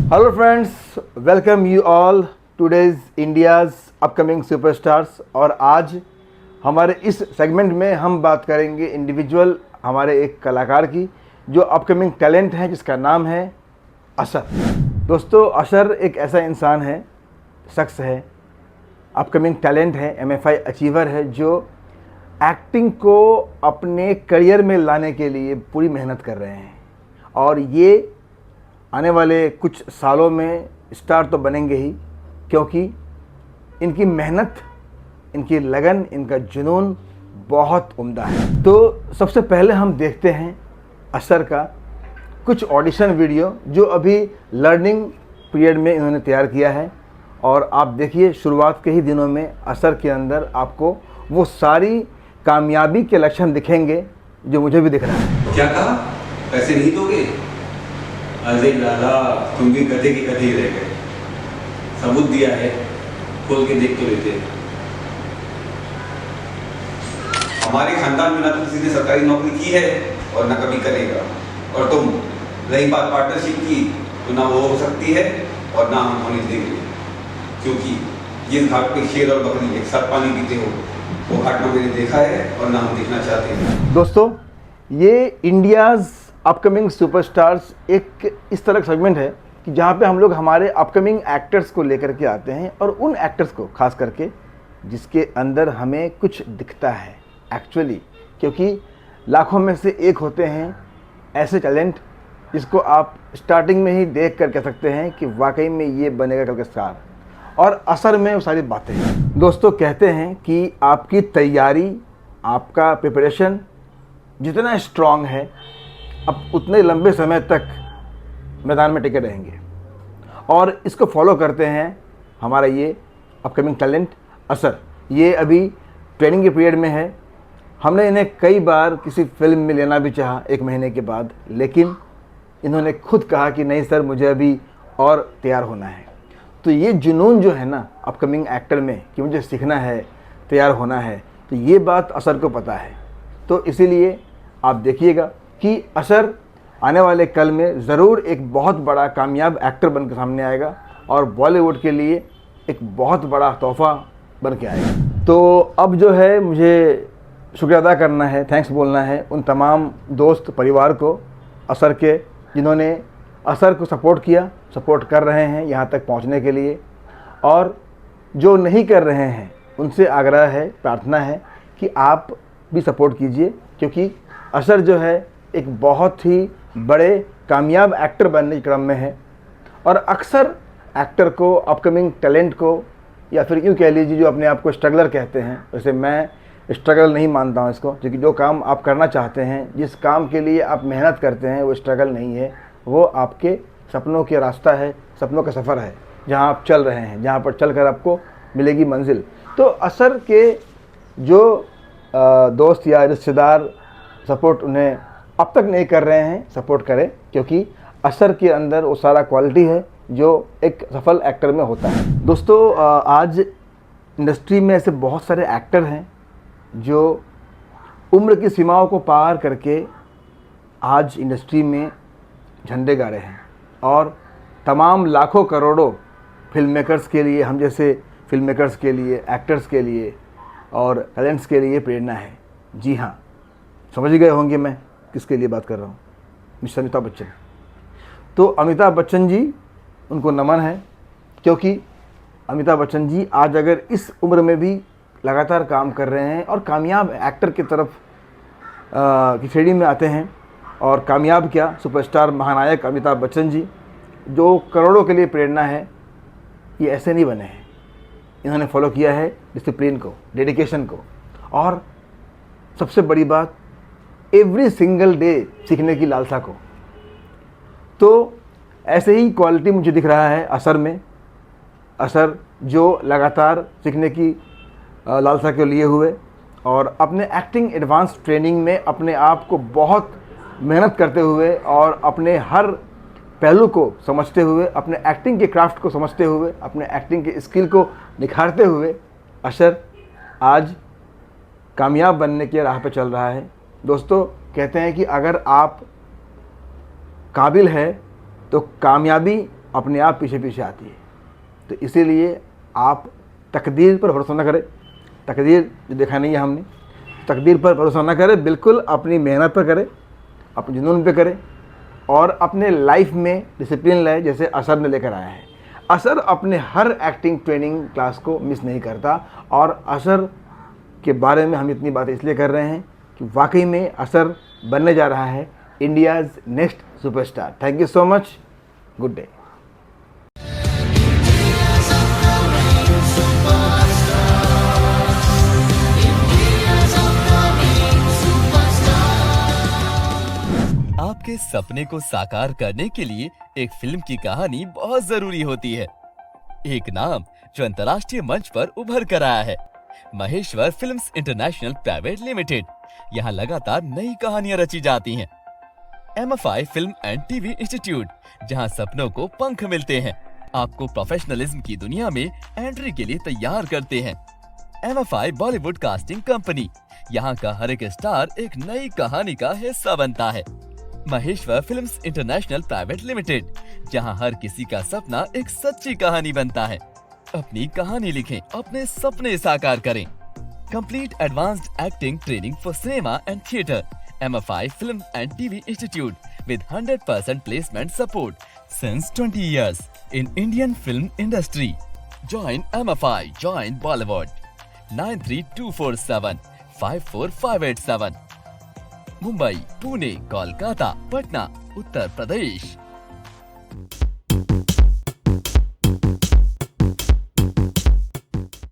Hello friends, welcome you all today's India's upcoming superstars. और आज हमारे इस सेगमेंट में हम बात करेंगे इंडिविजुअल हमारे एक कलाकार की जो अपकमिंग टैलेंट है, जिसका नाम है असर। दोस्तों, असर एक ऐसा इंसान है, शख्स है, अपकमिंग टैलेंट है, MFI अचीवर है, जो एक्टिंग को अपने करियर में लाने के लिए पूरी मेहनत कर रहे हैं। और ये आने वाले कुछ सालों में स्टार तो बनेंगे ही, क्योंकि इनकी मेहनत, इनकी लगन, इनका जुनून बहुत उम्दा है। तो सबसे पहले हम देखते हैं असर का कुछ ऑडिशन वीडियो जो अभी लर्निंग पीरियड में इन्होंने तैयार किया है। और आप देखिए, शुरुआत के ही दिनों में असर के अंदर आपको वो सारी कामयाबी के लक्षण दिखेंगे जो मुझे भी दिख रहा है। क्या कहा? पैसे नहीं दोगे? अजय लाला, तुम भी गधे की गधे ही रह गए। सबूत दिया है, खोल के देख तो लेते। हमारे खानदान में ना तो किसी ने सरकारी नौकरी की है और ना कभी करेगा। और तुम, रही बात पार्टनरशिप की, तो ना वो हो सकती है और ना हम होने देंगे, क्योंकि जिस घाट पे शेर और बकरी एक साथ पानी पीते हो, वो घाट में मैंने देखा है और ना हम देखना चाहते हैं। दोस्तों, ये इंडियाज़ अपकमिंग सुपरस्टार्स एक इस तरह का सेगमेंट है कि जहाँ पे हम लोग हमारे अपकमिंग एक्टर्स को लेकर के आते हैं, और उन एक्टर्स को खास करके जिसके अंदर हमें कुछ दिखता है एक्चुअली, क्योंकि लाखों में से एक होते हैं ऐसे टैलेंट जिसको आप स्टार्टिंग में ही देख कर कह सकते हैं कि वाकई में ये बनेगा कल का स्टार। और असर में वो सारी बातें हैं। दोस्तों, कहते हैं कि आपकी तैयारी, आपका प्रिपरेशन जितना स्ट्रांग है, अब उतने लंबे समय तक मैदान में टिके रहेंगे। और इसको फॉलो करते हैं हमारा ये अपकमिंग टैलेंट असर। ये अभी ट्रेनिंग के पीरियड में है। हमने इन्हें कई बार किसी फिल्म में लेना भी चाहा 1 महीने के बाद, लेकिन इन्होंने खुद कहा कि नहीं सर, मुझे अभी और तैयार होना है। तो ये जुनून जो है ना अपकमिंग एक्टर में कि मुझे सीखना है, तैयार होना है, तो ये बात असर को पता है। तो इसीलिए आप देखिएगा कि असर आने वाले कल में ज़रूर एक बहुत बड़ा कामयाब एक्टर बन के सामने आएगा और बॉलीवुड के लिए एक बहुत बड़ा तोहफ़ा बन के आएगा। तो अब जो है, मुझे शुक्रिया अदा करना है, थैंक्स बोलना है उन तमाम दोस्त परिवार को असर के, जिन्होंने असर को सपोर्ट किया, सपोर्ट कर रहे हैं यहाँ तक पहुँचने के लिए। और जो नहीं कर रहे हैं उनसे आग्रह है, प्रार्थना है कि आप भी सपोर्ट कीजिए, क्योंकि असर जो है एक बहुत ही बड़े कामयाब एक्टर बनने के क्रम में है। और अक्सर एक्टर को, अपकमिंग टैलेंट को, या फिर यूँ कह लीजिए जो अपने आप को स्ट्रगलर कहते हैं, वैसे मैं स्ट्रगल नहीं मानता हूँ इसको, क्योंकि जो काम आप करना चाहते हैं, जिस काम के लिए आप मेहनत करते हैं, वो स्ट्रगल नहीं है, वो आपके सपनों के रास्ता है, सपनों का सफ़र है, जहाँ आप चल रहे हैं, जहाँ पर चल कर आपको मिलेगी मंजिल। तो असर के जो दोस्त या रिश्तेदार सपोर्ट उन्हें अब तक नहीं कर रहे हैं, सपोर्ट करें, क्योंकि असर के अंदर वो सारा क्वालिटी है जो एक सफल एक्टर में होता है। दोस्तों, आज इंडस्ट्री में ऐसे बहुत सारे एक्टर हैं जो उम्र की सीमाओं को पार करके आज इंडस्ट्री में झंडे गाड़े हैं, और तमाम लाखों करोड़ों फिल्म मेकर्स के लिए, हम जैसे फिल्म मेकर्स के लिए, एक्टर्स के लिए और टैलेंट्स के लिए प्रेरणा है। जी हाँ, समझ गए होंगे मैं किसके लिए बात कर रहा हूँ, मिस्टर अमिताभ बच्चन। तो अमिताभ बच्चन जी, उनको नमन है, क्योंकि अमिताभ बच्चन जी आज अगर इस उम्र में भी लगातार काम कर रहे हैं और कामयाब एक्टर की तरफ की श्रेणी में आते हैं, और कामयाब क्या, सुपरस्टार महानायक अमिताभ बच्चन जी जो करोड़ों के लिए प्रेरणा है, ये ऐसे नहीं बने हैं। इन्होंने फॉलो किया है डिसिप्लिन को, डेडिकेशन को, और सबसे बड़ी बात, एवरी सिंगल डे सीखने की लालसा को। तो ऐसे ही क्वालिटी मुझे दिख रहा है असर में। असर जो लगातार सीखने की लालसा के लिए हुए और अपने एक्टिंग एडवांस ट्रेनिंग में अपने आप को बहुत मेहनत करते हुए और अपने हर पहलू को समझते हुए, अपने एक्टिंग के क्राफ्ट को समझते हुए, अपने एक्टिंग के स्किल को निखारते हुए असर आज कामयाब बनने की राह पे चल रहा है। दोस्तों, कहते हैं कि अगर आप काबिल है तो कामयाबी अपने आप पीछे पीछे आती है। तो इसीलिए आप तकदीर पर भरोसा न करें, तकदीर जो देखा नहीं है हमने, तकदीर पर भरोसा न करें, बिल्कुल अपनी मेहनत पर करें, अपने जुनून पे करें और अपने लाइफ में डिसिप्लिन लाए, जैसे असर ने लेकर आया है। असर अपने हर एक्टिंग ट्रेनिंग क्लास को मिस नहीं करता और असर के बारे में हम इतनी बातें इसलिए कर रहे हैं कि वाकई में असर बनने जा रहा है India's next superstar. Thank you so much, good day. आपके सपने को साकार करने के लिए एक फिल्म की कहानी बहुत जरूरी होती है। एक नाम जो अंतर्राष्ट्रीय मंच पर उभर कर आया है, Maheshwar films international private limited. यहाँ लगातार नई कहानियां रची जाती हैं। MFI film and TV institute, जहाँ सपनों को पंख मिलते हैं, आपको प्रोफेशनलिज्म की दुनिया में एंट्री के लिए तैयार करते हैं। MFI बॉलीवुड कास्टिंग कंपनी, यहाँ का हर एक स्टार एक नई कहानी का हिस्सा बनता है। Maheshwar films international private limited, जहां हर किसी का सपना एक सच्ची कहानी बनता है। अपनी कहानी लिखें, अपने सपने साकार करें। Complete advanced acting training for cinema and theatre. MFI film and TV institute with 100% placement support since 20 years in Indian film industry. Join MFI, join Bollywood. 93247 54587. Mumbai, Pune, Kolkata, Patna, Uttar Pradesh.